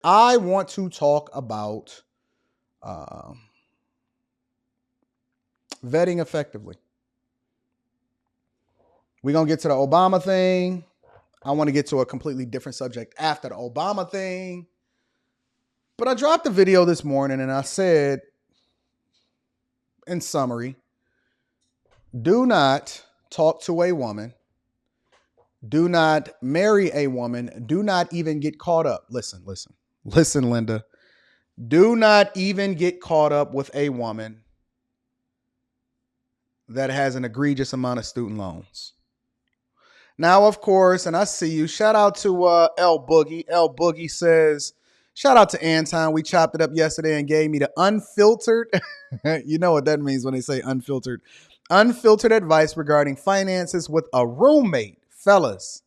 I want to talk about uh, vetting effectively. We're going to get to the Obama thing. I want to get to a completely different subject after the Obama thing. But I dropped a video this morning and I said, in summary, do not talk to a woman. Do not marry a woman. Do not even get caught up. Listen, Linda. Do not even get caught up with a woman that has an egregious amount of student loans. Now, of course, and I see you. Shout out to L Boogie. L Boogie says, shout out to Anton. We chopped it up yesterday and gave me the unfiltered. You know what that means when they say unfiltered. Unfiltered advice regarding finances with a roommate. Fellas,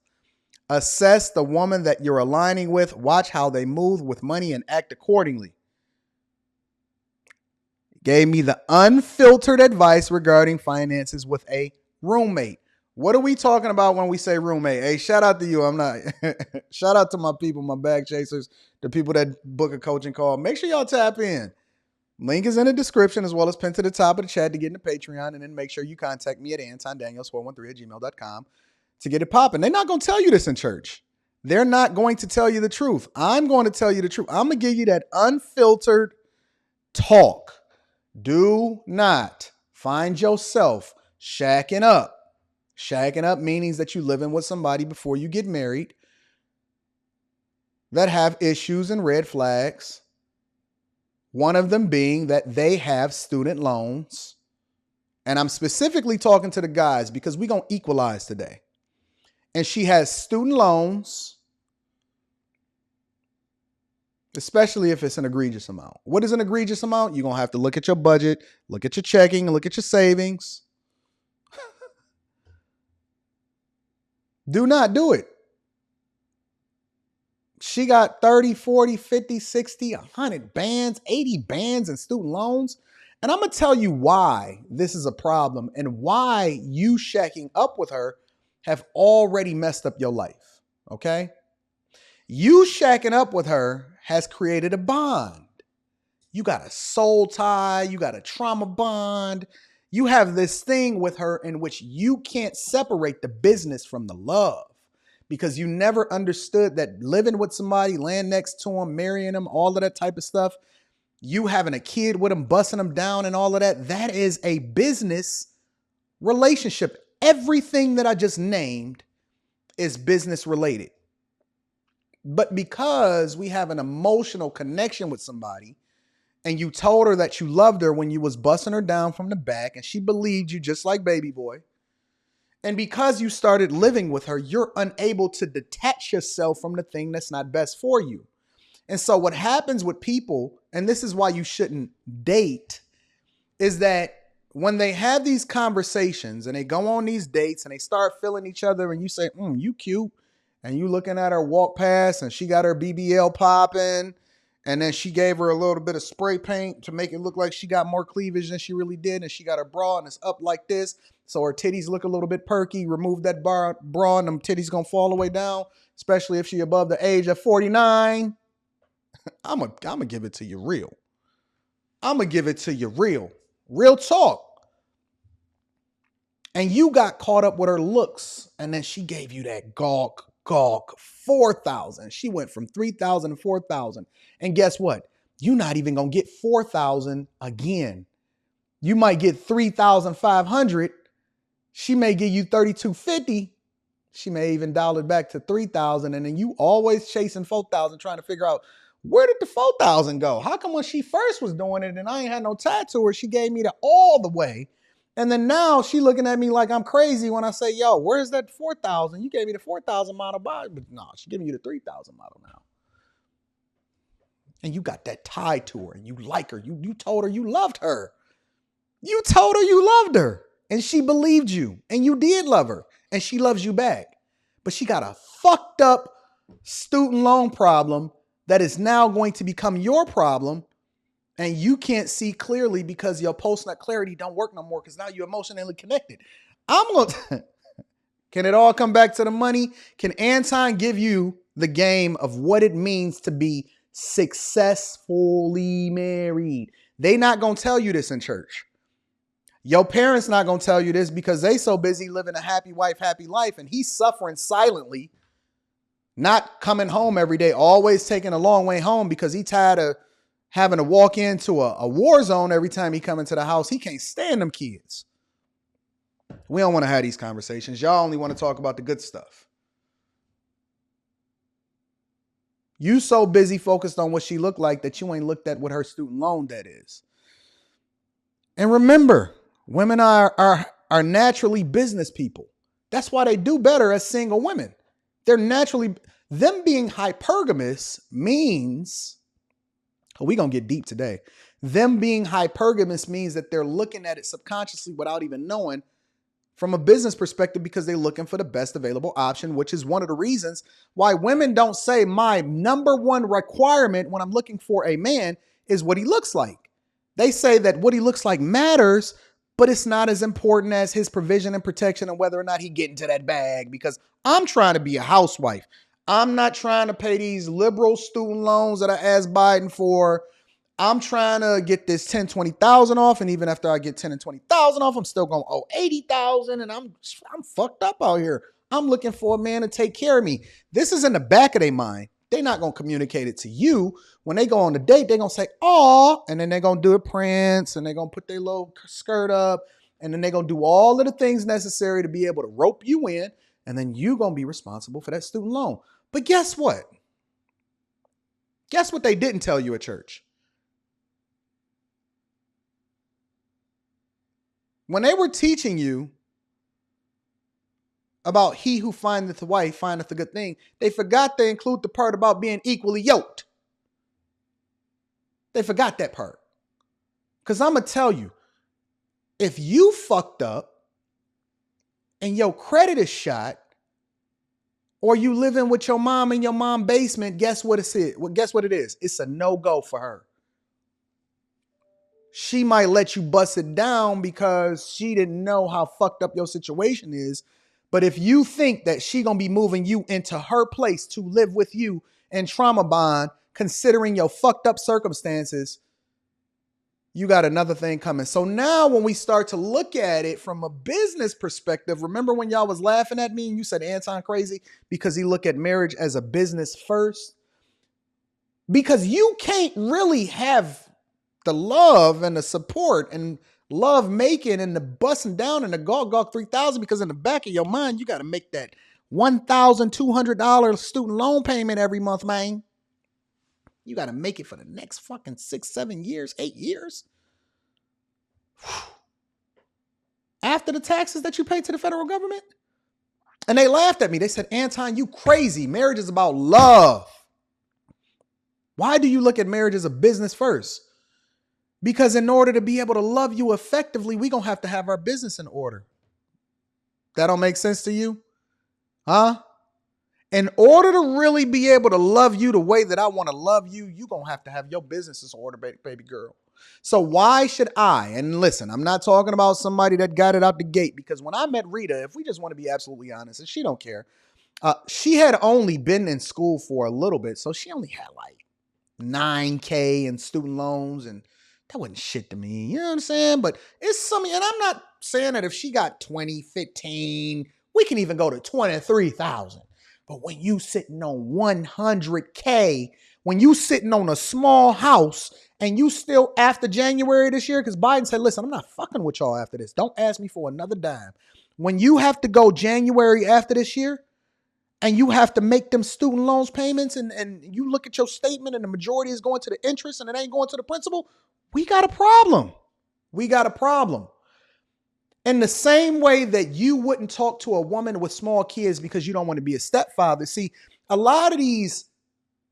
assess the woman that you're aligning with. Watch how they move with money and act accordingly. Gave me the unfiltered advice regarding finances with a roommate. What are we talking about when we say roommate? Hey, shout out to you. I'm not. Shout out to my people, my bag chasers, the people that book a coaching call. Make sure y'all tap in. Link is in the description as well as pinned to the top of the chat to get into Patreon. And then make sure you contact me at AntonDaniels413@gmail.com to get it popping. They're not going to tell you this in church. They're not going to tell you the truth. I'm going to tell you the truth. I'm going to give you that unfiltered talk. Do not find yourself shacking up. Shacking up means that you living with somebody before you get married that have issues and red flags. One of them being that they have student loans. And I'm specifically talking to the guys because we're going to equalize today. And she has student loans, especially if it's an egregious amount. What is an egregious amount? You're going to have to look at your budget, look at your checking, look at your savings. Do not do it. She got 30, 40, 50, 60, 100 bands, 80 bands in student loans. And I'm going to tell you why this is a problem and why you shacking up with her have already messed up your life. Okay? You shacking up with her has created a bond. You got a soul tie. You got a trauma bond. You have this thing with her in which you can't separate the business from the love because you never understood that living with somebody, laying next to them, marrying them, all of that type of stuff, you having a kid with them, busting them down and all of that, that is a business relationship. Everything that I just named is business related. But because we have an emotional connection with somebody, and you told her that you loved her when you was busting her down from the back and she believed you just like baby boy. And because you started living with her, you're unable to detach yourself from the thing that's not best for you. And so what happens with people, and this is why you shouldn't date, is that when they have these conversations and they go on these dates and they start feeling each other and you say, you cute. And you looking at her walk past and she got her BBL popping. And then she gave her a little bit of spray paint to make it look like she got more cleavage than she really did. And she got her bra and it's up like this. So her titties look a little bit perky. Remove that bra and them titties going to fall all the way down, especially if she above the age of 49. I'm going to give it to you real. I'm going to give it to you real. Real talk. And you got caught up with her looks. And then she gave you that gawk 4,000. She went from 3,000 to 4,000. And guess what? You're not even going to get 4,000 again. You might get 3,500. She may give you 3,250. She may even dial it back to 3,000. And then you always chasing 4,000, trying to figure out where did the 4,000 go? How come when she first was doing it and I ain't had no tie to her, she gave me the all the way. And then now she looking at me like I'm crazy when I say, yo, where's that 4,000? You gave me the 4,000 model buy, but no, she giving you the 3,000 model now. And you got that tie to her and you like her. You told her you loved her. You told her you loved her and she believed you and you did love her and she loves you back. But she got a fucked up student loan problem that is now going to become your problem. And you can't see clearly because your post-nut clarity don't work no more because now you're emotionally connected. Can it all come back to the money? Can Anton give you the game of what it means to be Successfully married. They not going to tell you this in church. Your parents not going to tell you this because they so busy living a happy wife, happy life, and he's suffering silently, not coming home every day, always taking a long way home because he tired of having to walk into a war zone every time he come into the house. He can't stand them kids. We don't want to have these conversations. Y'all only want to talk about the good stuff. You so busy focused on what she looked like that you ain't looked at what her student loan debt is. And remember, women are naturally business people. That's why they do better as single women. They're naturally, them being hypergamous means, we're going to get deep today. Them being hypergamous means that they're looking at it subconsciously without even knowing from a business perspective because they're looking for the best available option, which is one of the reasons why women don't say my number one requirement when I'm looking for a man is what he looks like. They say that what he looks like matters, but it's not as important as his provision and protection and whether or not he get into that bag because I'm trying to be a housewife. I'm not trying to pay these liberal student loans that I asked Biden for. I'm trying to get this 10, 20,000 off. And even after I get 10 and 20,000 off, I'm still going to owe 80,000. And I'm fucked up out here. I'm looking for a man to take care of me. This is in the back of their mind. They're not going to communicate it to you. When they go on the date, they're going to say, "Aw," and then they're going to do a prance and they're going to put their little skirt up. And then they're going to do all of the things necessary to be able to rope you in. And then you're going to be responsible for that student loan. But guess what? Guess what they didn't tell you at church? When they were teaching you about he who findeth a wife findeth a good thing, they forgot to include the part about being equally yoked. They forgot that part. Because I'm going to tell you, if you fucked up and your credit is shot, or you living with your mom in your mom's basement, guess what it is? Well, guess what it is? It's a no-go for her. She might let you bust it down because she didn't know how fucked up your situation is. But if you think that she gonna be moving you into her place to live with you and trauma bond, considering your fucked up circumstances, you got another thing coming. So now when we start to look at it from a business perspective, remember when y'all was laughing at me and you said Anton crazy because he look at marriage as a business first? Because you can't really have the love and the support and love making and the busting down and the Gawk 3000 because in the back of your mind, you got to make that $1,200 student loan payment every month, man. You got to make it for the next fucking 6, 7 years, 8 years. After the taxes that you pay to the federal government. And they laughed at me. They said, "Anton, you crazy. Marriage is about love. Why do you look at marriage as a business first?" Because in order to be able to love you effectively, we're going to have our business in order. That don't make sense to you? Huh? In order to really be able to love you the way that I want to love you, you're going to have your business in order, baby girl. So why should I? And listen, I'm not talking about somebody that got it out the gate, because when I met Rita, if we just want to be absolutely honest, and she don't care, she had only been in school for a little bit. So she only had like $9,000 in student loans, and that wasn't shit to me. You know what I'm saying? But it's something, and I'm not saying that if she got 20, 15, we can even go to 23,000. But when you sitting on $100K, when you sitting on a small house and you still after January this year, because Biden said, "Listen, I'm not fucking with y'all after this. Don't ask me for another dime." When you have to go January after this year and you have to make them student loans payments and you look at your statement and the majority is going to the interest and it ain't going to the principal, we got a problem. We got a problem. In the same way that you wouldn't talk to a woman with small kids because you don't want to be a stepfather. See, a lot of these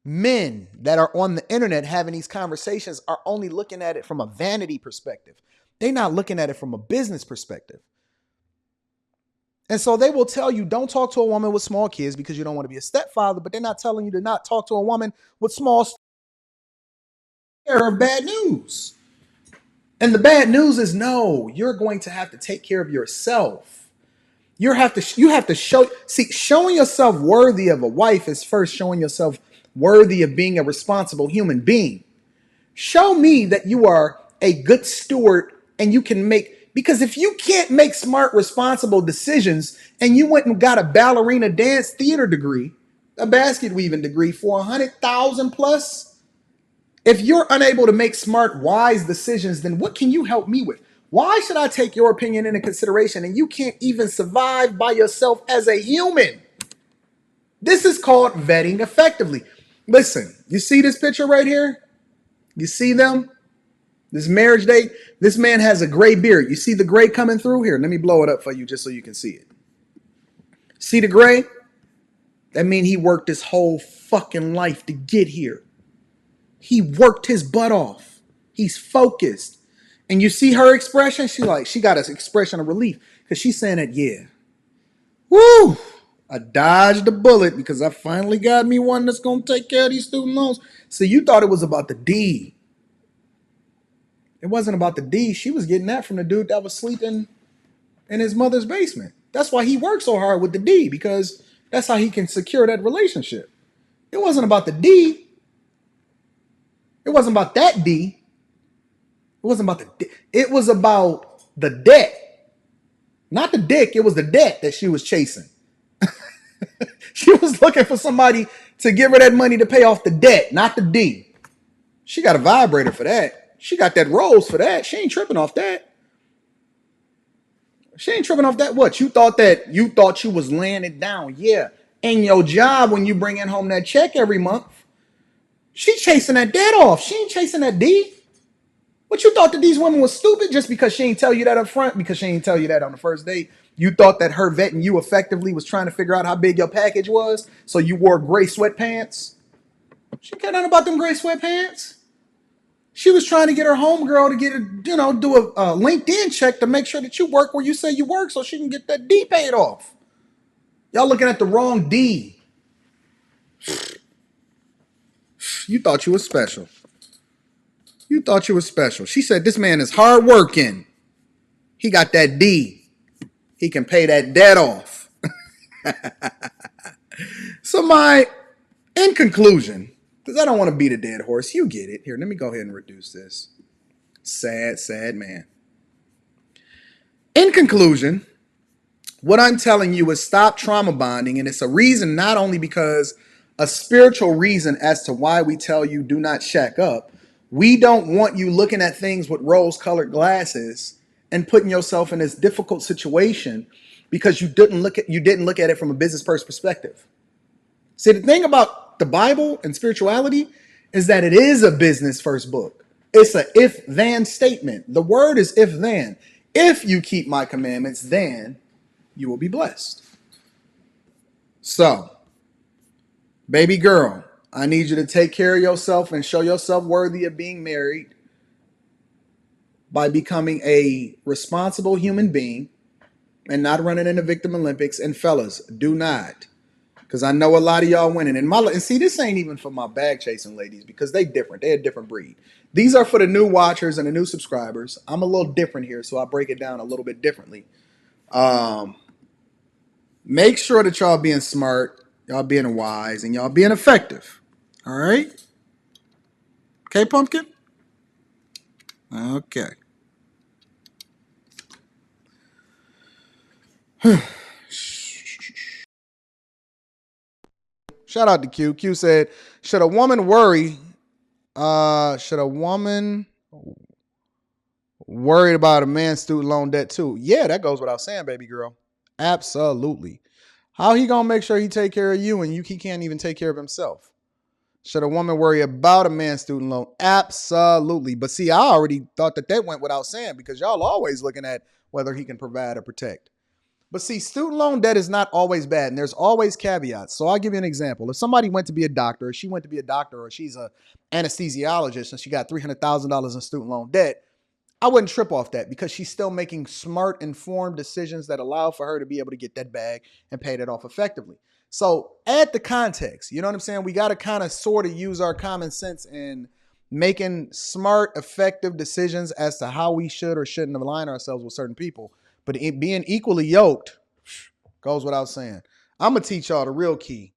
men that are on the internet having these conversations are only looking at it from a vanity perspective. They're not looking at it from a business perspective. And so they will tell you, don't talk to a woman with small kids because you don't want to be a stepfather, but they're not telling you to not talk to a woman with small of bad news. And the bad news is, no, you're going to have to take care of yourself. You have to show, see, showing yourself worthy of a wife is first showing yourself worthy of being a responsible human being. Show me that you are a good steward and you can make, because if you can't make smart, responsible decisions and you went and got a ballerina dance theater degree, a basket weaving degree for 100,000 plus, if you're unable to make smart, wise decisions, then what can you help me with? Why should I take your opinion into consideration and you can't even survive by yourself as a human? This is called vetting effectively. Listen, you see this picture right here? You see them? This marriage date? This man has a gray beard. You see the gray coming through here? Let me blow it up for you just so you can see it. See the gray? That means he worked his whole fucking life to get here. He worked his butt off. He's focused. And you see her expression? She got an expression of relief because she's saying that, yeah. Woo! I dodged the bullet because I finally got me one that's going to take care of these student loans. So you thought it was about the D. It wasn't about the D. She was getting that from the dude that was sleeping in his mother's basement. That's why he worked so hard with the D, because that's how he can secure that relationship. It wasn't about the D. It wasn't about that D. It wasn't about the D. It was about the debt. Not the dick. It was the debt that she was chasing. She was looking for somebody to give her that money to pay off the debt, not the D. She got a vibrator for that. She got that rose for that. She ain't tripping off that. She ain't tripping off that. What? You thought you was laying it down. Yeah. And your job when you bring in home that check every month, she chasing that debt off. She ain't chasing that D. What, you thought that these women was stupid just because she ain't tell you that up front, because she ain't tell you that on the first date? You thought that her vetting you effectively was trying to figure out how big your package was, so you wore gray sweatpants? She cared nothing about them gray sweatpants. She was trying to get her homegirl to get do a LinkedIn check to make sure that you work where you say you work so she can get that D paid off. Y'all looking at the wrong D. You thought you was special. You thought you was special. She said this man is hard working. He got that D. He can pay that debt off. So in conclusion, because I don't want to beat a dead horse, you get it. Here, let me go ahead and reduce this. Sad, sad man. In conclusion, what I'm telling you is stop trauma bonding. And it's a reason, not only because a spiritual reason as to why we tell you do not shack up. We don't want you looking at things with rose-colored glasses and putting yourself in this difficult situation because you didn't look at it from a business first perspective. See, the thing about the Bible and spirituality is that it is a business first book. It's a if-then statement. The word is if-then. If you keep my commandments, then you will be blessed. So, baby girl, I need you to take care of yourself and show yourself worthy of being married by becoming a responsible human being and not running in the victim Olympics. And fellas, do not. Because I know a lot of y'all winning. And see, this ain't even for my bag chasing ladies because they different. They're a different breed. These are for the new watchers and the new subscribers. I'm a little different here, so I break it down a little bit differently. Make sure that y'all being smart, y'all being wise, and y'all being effective. All right? Okay, Pumpkin? Okay. Shout out to Q. Q said, should a woman worried about a man's student loan debt too? Yeah, that goes without saying, baby girl. Absolutely. How he gonna make sure he take care of you and he can't even take care of himself? Should a woman worry about a man's student loan? Absolutely. But see, I already thought that went without saying because y'all always looking at whether he can provide or protect. But see, student loan debt is not always bad, and there's always caveats. So I'll give you an example. If somebody went to be a doctor, or she went to be a doctor, or she's a anesthesiologist and she got $300,000 in student loan debt, I wouldn't trip off that because she's still making smart, informed decisions that allow for her to be able to get that bag and pay that off effectively. So add the context. You know what I'm saying? We got to kind of sort of use our common sense in making smart, effective decisions as to how we should or shouldn't align ourselves with certain people. But being equally yoked goes without saying. I'm going to teach y'all the real key.